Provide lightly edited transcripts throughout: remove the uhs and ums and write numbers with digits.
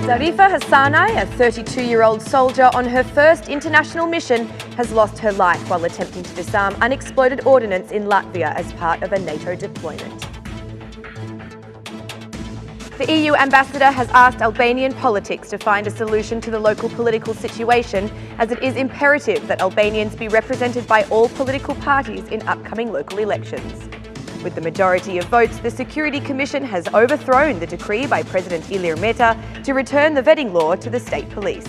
Zarifa Hassanai, a 32-year-old soldier on her first international mission, has lost her life while attempting to disarm unexploded ordnance in Latvia as part of a NATO deployment. The EU ambassador has asked Albanian politics to find a solution to the local political situation, as it is imperative that Albanians be represented by all political parties in upcoming local elections. With the majority of votes, the Security Commission has overthrown the decree by President Ilir Meta to return the vetting law to the state police.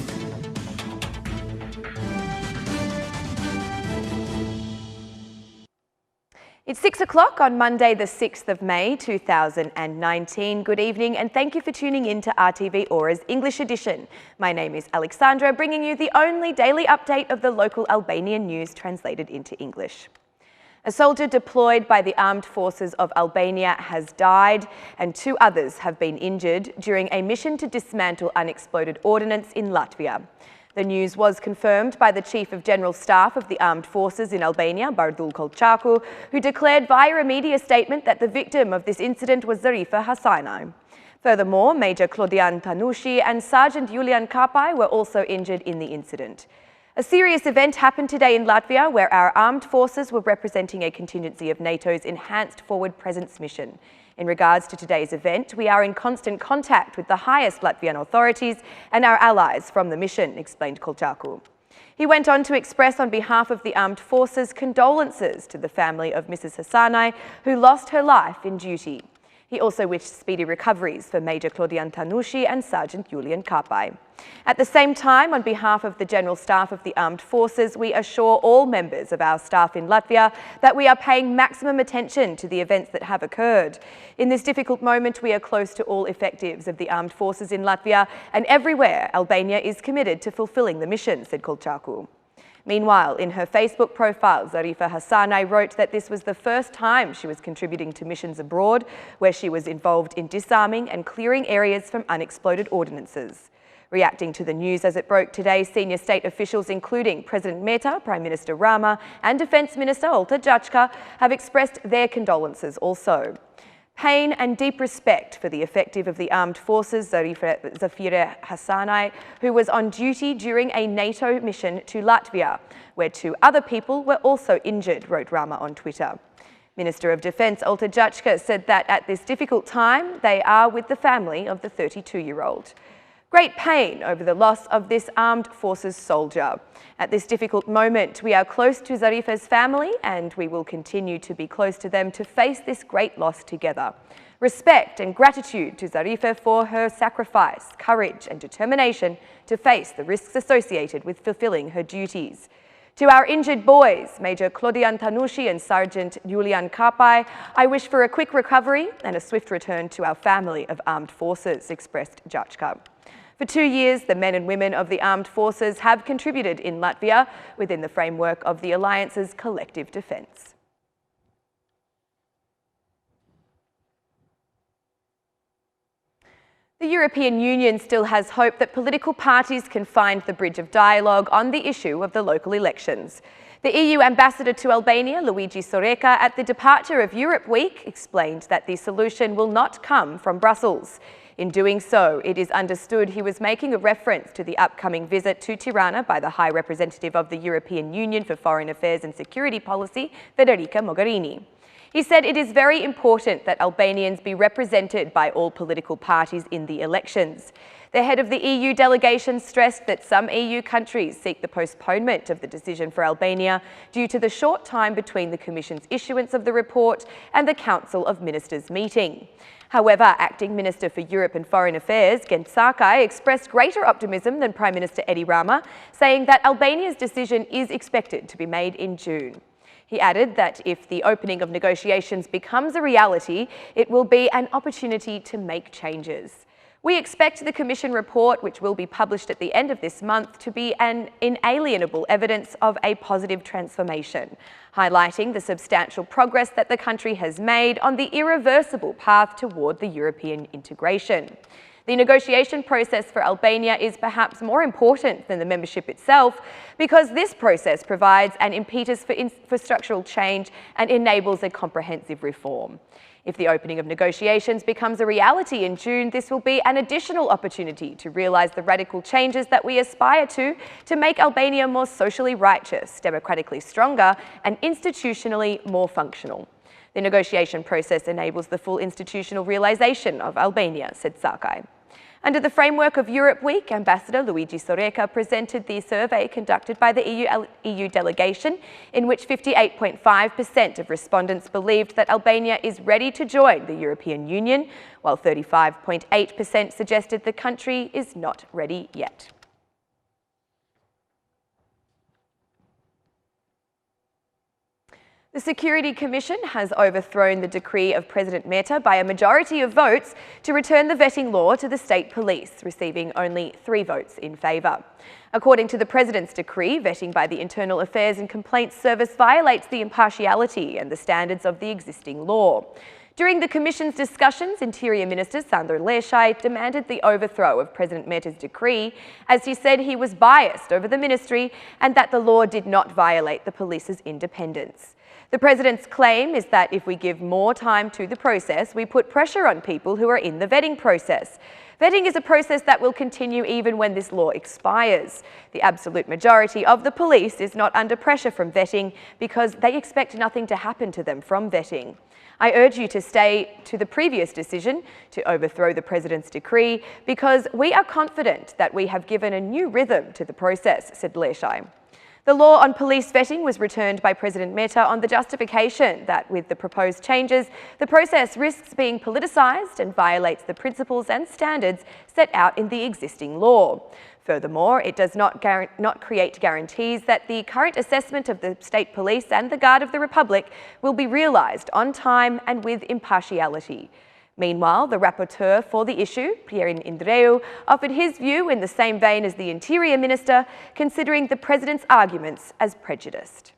It's 6 o'clock on Monday, the 6th of May, 2019. Good evening and thank you for tuning in to RTV Ora's English edition. My name is Alexandra, bringing you the only daily update of the local Albanian news translated into English. A soldier deployed by the Armed Forces of Albania has died and 2 others have been injured during a mission to dismantle unexploded ordnance in Latvia. The news was confirmed by the Chief of General Staff of the Armed Forces in Albania, Bardul Kolchaku, who declared via a media statement that the victim of this incident was Zarifa Hassanai. Furthermore, Major Claudian Tanushi and Sergeant Julian Kapai were also injured in the incident. A serious event happened today in Latvia where our armed forces were representing a contingency of NATO's Enhanced Forward Presence mission. In regards to today's event, we are in constant contact with the highest Latvian authorities and our allies from the mission, explained Kolchaku. He went on to express on behalf of the armed forces condolences to the family of Mrs. Hassanai, who lost her life in duty. He also wished speedy recoveries for Major Claudian Tanushi and Sergeant Julian Kapai. At the same time, on behalf of the General Staff of the Armed Forces, we assure all members of our staff in Latvia that we are paying maximum attention to the events that have occurred. In this difficult moment, we are close to all effectives of the Armed Forces in Latvia, and everywhere Albania is committed to fulfilling the mission, said Kolchaku. Meanwhile, in her Facebook profile, Zarifa Hassanai wrote that this was the first time she was contributing to missions abroad, where she was involved in disarming and clearing areas from unexploded ordinances. Reacting to the news as it broke today, senior state officials, including President Meta, Prime Minister Rama, and Defence Minister Olta Jachka, have expressed their condolences also. Pain and deep respect for the effective of the armed forces, Zarifa Hassanai, who was on duty during a NATO mission to Latvia, where 2 other people were also injured, wrote Rama on Twitter. Minister of Defence Olta Jachka said that at this difficult time, they are with the family of the 32-year-old. Great pain over the loss of this armed forces soldier. At this difficult moment, we are close to Zarifa's family and we will continue to be close to them to face this great loss together. Respect and gratitude to Zarifa for her sacrifice, courage and determination to face the risks associated with fulfilling her duties. To our injured boys, Major Claudian Tanushi and Sergeant Julian Kapai, I wish for a quick recovery and a swift return to our family of armed forces, expressed Jachka. For 2 years, the men and women of the armed forces have contributed in Latvia within the framework of the Alliance's collective defence. The European Union still has hope that political parties can find the bridge of dialogue on the issue of the local elections. The EU ambassador to Albania, Luigi Soreka, at the departure of Europe Week, explained that the solution will not come from Brussels. In doing so, it is understood he was making a reference to the upcoming visit to Tirana by the High Representative of the European Union for Foreign Affairs and Security Policy, Federica Mogherini. He said it is very important that Albanians be represented by all political parties in the elections. The head of the EU delegation stressed that some EU countries seek the postponement of the decision for Albania due to the short time between the Commission's issuance of the report and the Council of Ministers meeting. However, Acting Minister for Europe and Foreign Affairs, Gent Sakai, expressed greater optimism than Prime Minister Edi Rama, saying that Albania's decision is expected to be made in June. He added that if the opening of negotiations becomes a reality, it will be an opportunity to make changes. We expect the Commission report, which will be published at the end of this month, to be an inalienable evidence of a positive transformation, highlighting the substantial progress that the country has made on the irreversible path toward the European integration. The negotiation process for Albania is perhaps more important than the membership itself because this process provides an impetus for structural change and enables a comprehensive reform. If the opening of negotiations becomes a reality in June, this will be an additional opportunity to realise the radical changes that we aspire to make Albania more socially righteous, democratically stronger and institutionally more functional. The negotiation process enables the full institutional realisation of Albania, said Sakai. Under the framework of Europe Week, Ambassador Luigi Soreca presented the survey conducted by the EU delegation, in which 58.5% of respondents believed that Albania is ready to join the European Union, while 35.8% suggested the country is not ready yet. The Security Commission has overthrown the decree of President Meta by a majority of votes to return the vetting law to the state police, receiving only 3 votes in favour. According to the President's decree, vetting by the Internal Affairs and Complaints Service violates the impartiality and the standards of the existing law. During the Commission's discussions, Interior Minister Sandor Leshaj demanded the overthrow of President Meta's decree, as he said he was biased over the ministry and that the law did not violate the police's independence. The President's claim is that if we give more time to the process, we put pressure on people who are in the vetting process. Vetting is a process that will continue even when this law expires. The absolute majority of the police is not under pressure from vetting because they expect nothing to happen to them from vetting. I urge you to stay to the previous decision to overthrow the President's decree because we are confident that we have given a new rhythm to the process, said Leshaj. The law on police vetting was returned by President Meta on the justification that with the proposed changes, the process risks being politicised and violates the principles and standards set out in the existing law. Furthermore, it does not create guarantees that the current assessment of the state police and the Guard of the Republic will be realised on time and with impartiality. Meanwhile, the rapporteur for the issue, Pierin Indreu, offered his view in the same vein as the Interior Minister, considering the President's arguments as prejudiced.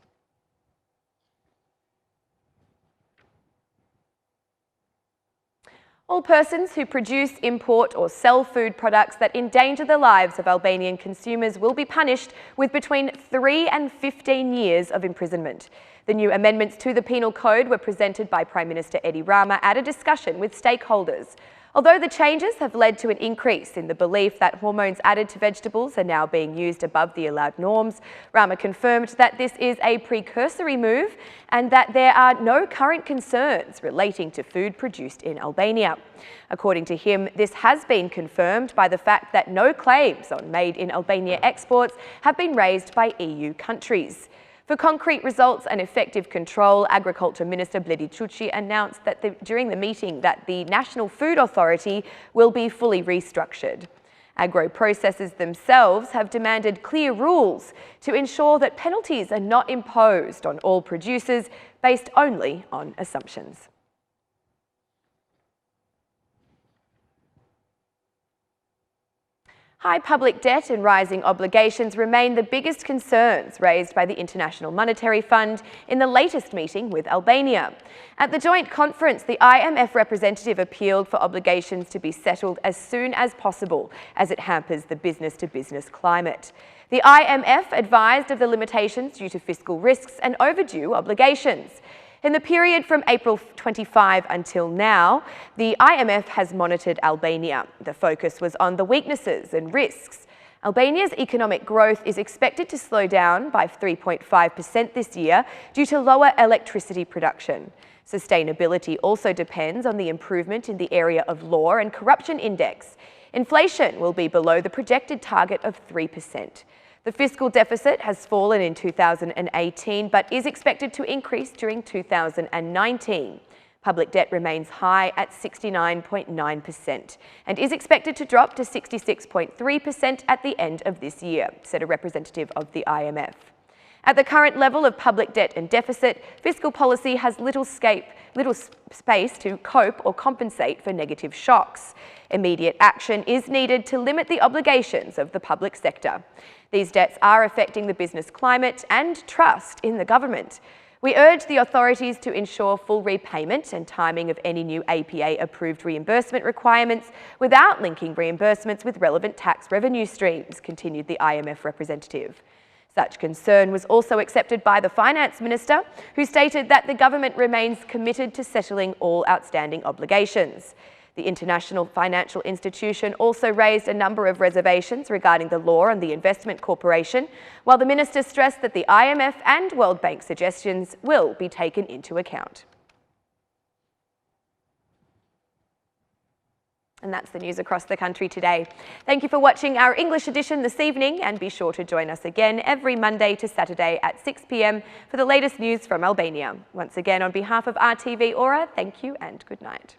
All persons who produce, import or sell food products that endanger the lives of Albanian consumers will be punished with between 3 and 15 years of imprisonment. The new amendments to the Penal Code were presented by Prime Minister Edi Rama at a discussion with stakeholders. Although the changes have led to an increase in the belief that hormones added to vegetables are now being used above the allowed norms, Rama confirmed that this is a precursory move and that there are no current concerns relating to food produced in Albania. According to him, this has been confirmed by the fact that no claims on made in Albania exports have been raised by EU countries. For concrete results and effective control, Agriculture Minister Bledi Čuçi announced that during the meeting that the National Food Authority will be fully restructured. Agro-processors themselves have demanded clear rules to ensure that penalties are not imposed on all producers based only on assumptions. High public debt and rising obligations remain the biggest concerns raised by the International Monetary Fund in the latest meeting with Albania. At the joint conference, the IMF representative appealed for obligations to be settled as soon as possible, as it hampers the business-to-business climate. The IMF advised of the limitations due to fiscal risks and overdue obligations. In the period from April 25 until now, the IMF has monitored Albania. The focus was on the weaknesses and risks. Albania's economic growth is expected to slow down by 3.5% this year due to lower electricity production. Sustainability also depends on the improvement in the area of law and corruption index. Inflation will be below the projected target of 3%. The fiscal deficit has fallen in 2018 but is expected to increase during 2019. Public debt remains high at 69.9% and is expected to drop to 66.3% at the end of this year, said a representative of the IMF. At the current level of public debt and deficit, fiscal policy has little space to cope or compensate for negative shocks. Immediate action is needed to limit the obligations of the public sector. These debts are affecting the business climate and trust in the government. We urge the authorities to ensure full repayment and timing of any new APA-approved reimbursement requirements without linking reimbursements with relevant tax revenue streams, continued the IMF representative. Such concern was also accepted by the Finance Minister, who stated that the government remains committed to settling all outstanding obligations. The international financial institution also raised a number of reservations regarding the law on the investment corporation, while the minister stressed that the IMF and World Bank suggestions will be taken into account. And that's the news across the country today. Thank you for watching our English edition this evening, and be sure to join us again every Monday to Saturday at 6 p.m. for the latest news from Albania. Once again, on behalf of RTV Ora, thank you and good night.